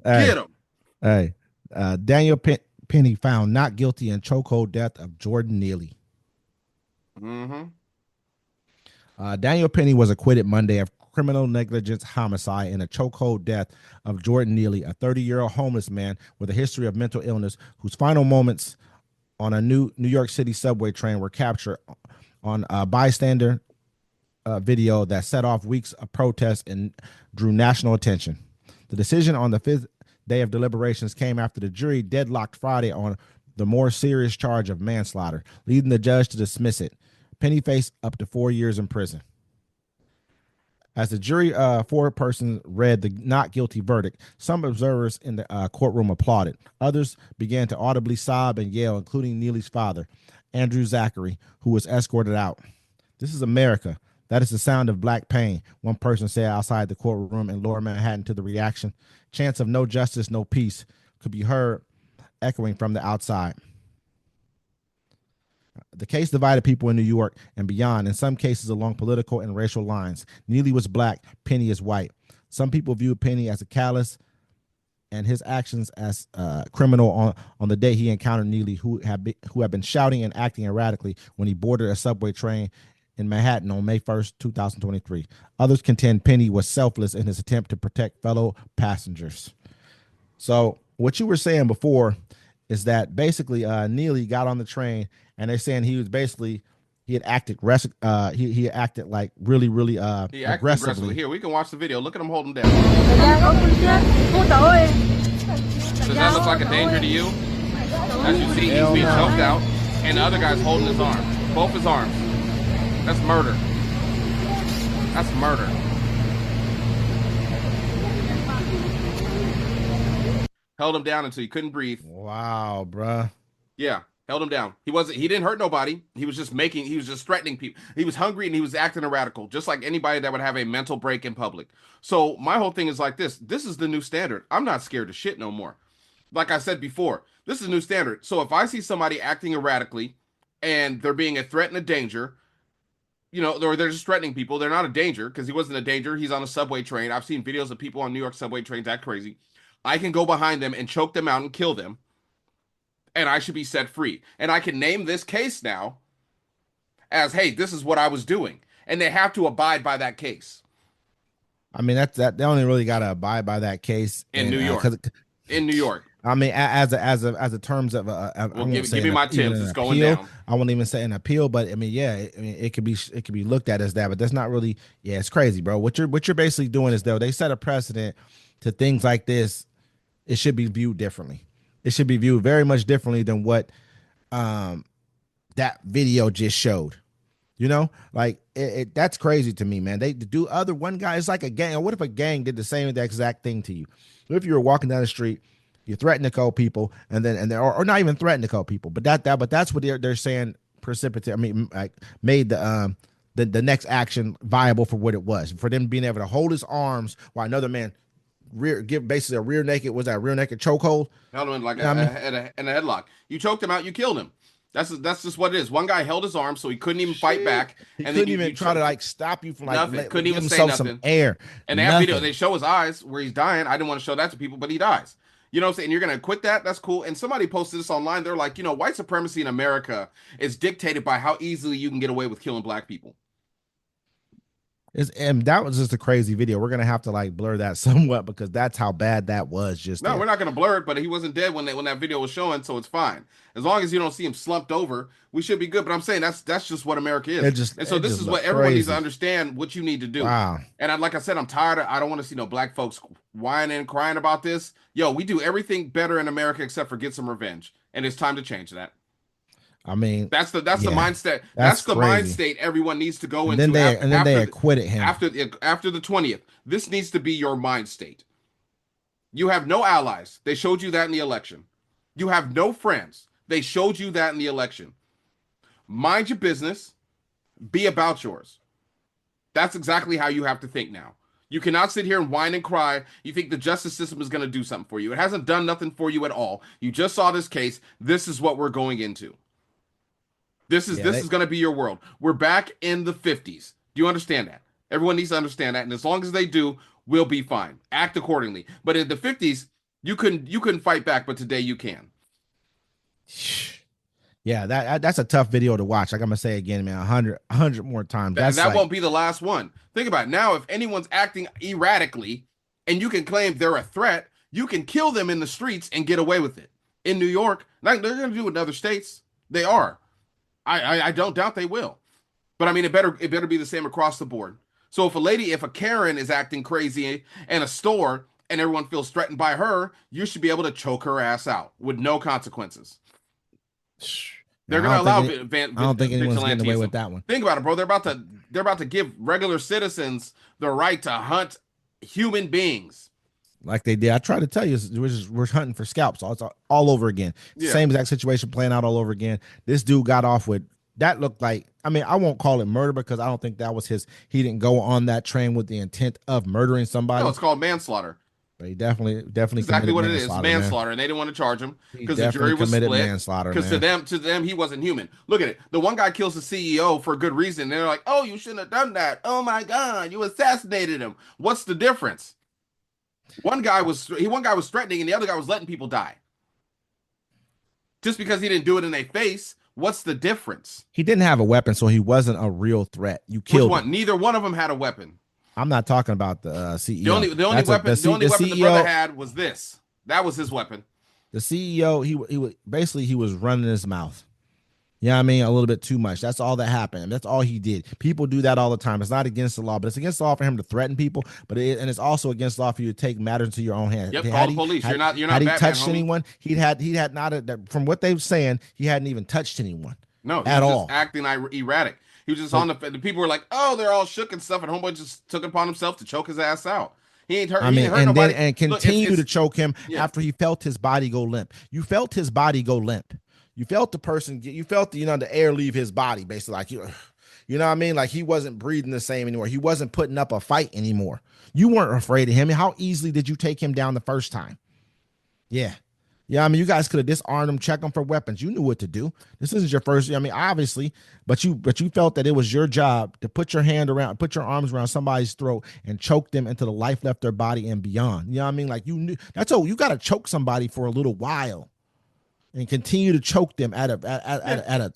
Hey, Get him. hey. Daniel Penny found not guilty in chokehold death of Jordan Neely. Mm-hmm. Daniel Penny was acquitted Monday of criminal negligence homicide in a chokehold death of Jordan Neely, a 30-year-old homeless man with a history of mental illness whose final moments on a New York City subway train were captured on a bystander video that set off weeks of protests and drew national attention. The decision on the fifth day of deliberations came after the jury deadlocked Friday on the more serious charge of manslaughter, leading the judge to dismiss it. Penny faced up to 4 years in prison. As the jury four persons read the not guilty verdict, some observers in the courtroom applauded. Others began to audibly sob and yell, including Neely's father, Andrew Zachary, who was escorted out. This is America. That is the sound of black pain, one person said outside the courtroom in Lower Manhattan to the reaction. Chants of no justice, no peace could be heard echoing from the outside. The case divided people in New York and beyond, in some cases along political and racial lines. Neely was black, Penny is white. Some people viewed Penny as a callous and his actions as criminal on the day he encountered Neely, who had been shouting and acting erratically when he boarded a subway train in Manhattan on May 1st, 2023. Others contend Penny was selfless in his attempt to protect fellow passengers. So what you were saying before is that basically Neely got on the train and they're saying he was basically he acted like really He acted aggressively. aggressively. Here, we can watch the video. Look at him holding him down. Does that look like a danger to you? As you see, he's Hell being no. choked out, and the other guy's holding his arm. Both his arms. That's murder. That's murder. Held him down until he couldn't breathe. Wow, bruh. Yeah, held him down. He didn't hurt nobody. He was just threatening people. He was hungry and he was acting a radical, just like anybody that would have a mental break in public. So my whole thing is like this. This is the new standard. I'm not scared of shit no more. Like I said before, this is a new standard. So if I see somebody acting erratically and they're being a threat and a danger, or they're just threatening people, they're not a danger because he wasn't a danger. He's on a subway train. I've seen videos of people on New York subway trains act crazy. I can go behind them and choke them out and kill them, and I should be set free. And I can name this case now as, hey, this is what I was doing. And they have to abide by that case I mean that they only really gotta abide by that case, in New and York. because In New York. I mean, as a terms of I Well, won't give say give me my even Tim's. an It's going appeal. down. I won't even say an appeal, but I mean, yeah, I mean, it could be looked at as that, but that's not really. Yeah, it's crazy, bro. What you're basically doing is though they set a precedent to things like this. It should be viewed differently. It should be viewed very much differently than what um that video just showed. Like that's crazy to me, man. They do other one guy. It's like a gang. What if a gang did the same exact thing to you? What if you were walking down the street, you threaten to call people, and then or not even threaten to call people, but that's what they're saying precipitate. I mean, like made the next action viable for what it was, for them being able to hold his arms while another man give basically a rear naked rear naked chokehold. Held him in like You know what I mean? in a headlock. You choked him out, you killed him. That's just what it is. One guy held his arm so he couldn't even fight Shit. back, He and then couldn't you even try to choked like stop you from like nothing. Couldn't give even say himself some nothing. air. And they have video. Nothing. They show his eyes where he's dying. I didn't want to show that to people, but he dies. You know what I'm saying? You're gonna quit that? That's cool. And somebody posted this online. They're like, white supremacy in America is dictated by how easily you can get away with killing black people. And that was just a crazy video. We're gonna have to like blur that somewhat because that's how bad that was just No, there. we're not gonna blur it, but he wasn't dead when that video was showing, so it's fine. As long as you don't see him slumped over, we should be good. But I'm saying that's just what America is. And so It this just is what looked everyone needs to crazy. understand what you need to do. Wow. And like I said, I'm tired I don't want to see no black folks whining and crying about this. Yo, we do everything better in America except for get some revenge. And it's time to change that. I mean, That's the yeah, mindset. that's That's the mind crazy. state everyone needs to go into after And then they acquitted him. after the 20th. This needs to be your mind state. You have no allies. They showed you that in the election. You have no friends. They showed you that in the election. Mind your business. Be about yours. That's exactly how you have to think now. You cannot sit here and whine and cry. You think the justice system is going to do something for you. It hasn't done nothing for you at all. You just saw this case. This is what we're going into. This is Yeah, this is going to be your world. We're back in the 50s. Do you understand that? Everyone needs to understand that. And as long as they do, we'll be fine. Act accordingly. But in the 50s, You couldn't fight back, but today you can. Yeah, that's a tough video to watch. Like I'm gonna say again, man, 100 more times. And That's that like, won't be the last one. Think about it. Now, if anyone's acting erratically and you can claim they're a threat, you can kill them in the streets and get away with it. In New York, like they're going to do it in other states. They are. I don't doubt they will. But I mean, it better be the same across the board. So if a Karen is acting crazy in a store and everyone feels threatened by her, you should be able to choke her ass out with no consequences. They're man, going to allow I don't think anyone's getting away with vigilantism. that one. Think about it, bro. They're about to give regular citizens the right to hunt human beings. Like they did. I try to tell you, we're hunting for scalps. It's all over again. Yeah. Same exact situation playing out all over again. This dude got off with that looked like. I mean, I won't call it murder because I don't think that was his. He didn't go on that train with the intent of murdering No, somebody. it's called manslaughter. But he definitely Exactly committed what it is, manslaughter, man. manslaughter, and they didn't want to charge him He because the definitely jury was committed split. manslaughter, Because man. to them, he wasn't human. Look at it. The one guy kills the CEO for a good reason. They're like, "Oh, you shouldn't have done that. Oh my God, you assassinated him." What's the difference? One guy was threatening, and the other guy was letting people die. Just because he didn't do it in their face, what's the difference? He didn't have a weapon, so he wasn't a real threat. You Which killed him. one? Neither one of them had a weapon. I'm not talking about the The CEO. only the only That's a weapon the only the weapon the brother CEO. had was this. That was his weapon. The CEO. He was basically he was running his mouth. Yeah, I mean, a little bit too much. That's all that happened. That's all he did. People do that all the time. It's not against the law, but it's against the law for him to threaten people. And it's also against the law for you to take matters into your own hands. Yep, call the police. You're not He Batman, touched homie. anyone, he'd had not. From what they were saying, he hadn't even touched anyone No, he at was just all. acting erratic. He was just So on the people were like, "Oh, they're all shook and stuff," and homeboy just took it upon himself to choke his ass out. He ain't hurt. I He mean, ain't hurt nobody. and Look, it's continue to it's choke him yeah. after he felt his body go limp. You felt his body go limp. You felt the person. You felt the air leave his body, basically, like you know what I mean? Like he wasn't breathing the same anymore. He wasn't putting up a fight anymore. You weren't afraid of him. How easily did you take him down the first time? Yeah. Yeah, I mean, you guys could have disarmed him, check him for weapons. You knew what to do. This isn't your first. I mean, obviously, but you felt that it was your job to put your arms around somebody's throat and choke them until the life left their body and beyond. You know what I mean? Like you knew that's all. You got to choke somebody for a little while and continue to choke them Yeah. at a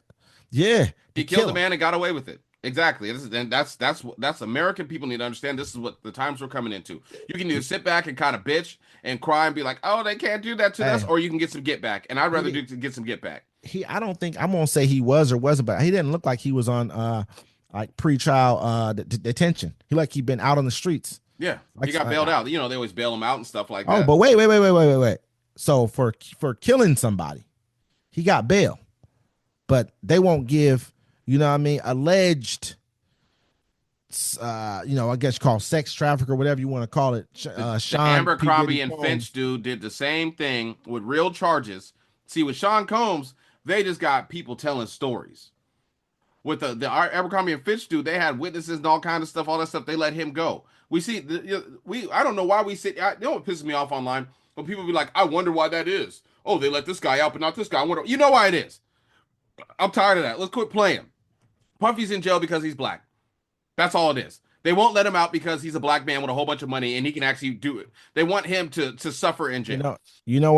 yeah to He killed kill the them. man and got away with it. Exactly. And that's American people need to understand. This is what the times we're coming into. You can either sit back and kind of bitch and cry and be like, "Oh, they can't do that to us," Hey, or you can get some get back. And I'd rather he get some get back. I don't think I'm gonna say he was or wasn't, but he didn't look like he was on like pre-trial detention. He like he'd been out on the streets. Yeah, he Like got bailed out. You know, they always bail him out and stuff like oh, that. but wait. So for killing somebody, he got bail, but they won't give, you know what I mean, alleged I guess called sex traffic or whatever you want to call it. The Sean P. Diddy Abercrombie and Combs. Finch dude did the same thing with real charges. See, with Sean Combs, they just got people telling stories. With the Abercrombie and Fitch dude, they had witnesses and all kind of stuff, all that stuff. They let him go. We see we I don't know why we sit. You know what pisses me off online? When people be like, "I wonder why that is." Oh, they let this guy out, but not this guy. I wonder. You know why it is? I'm tired of that. Let's quit playing. Puffy's in jail because he's black. That's all it is. They won't let him out because he's a black man with a whole bunch of money and he can actually do it. They want him to suffer in You jail. know, you know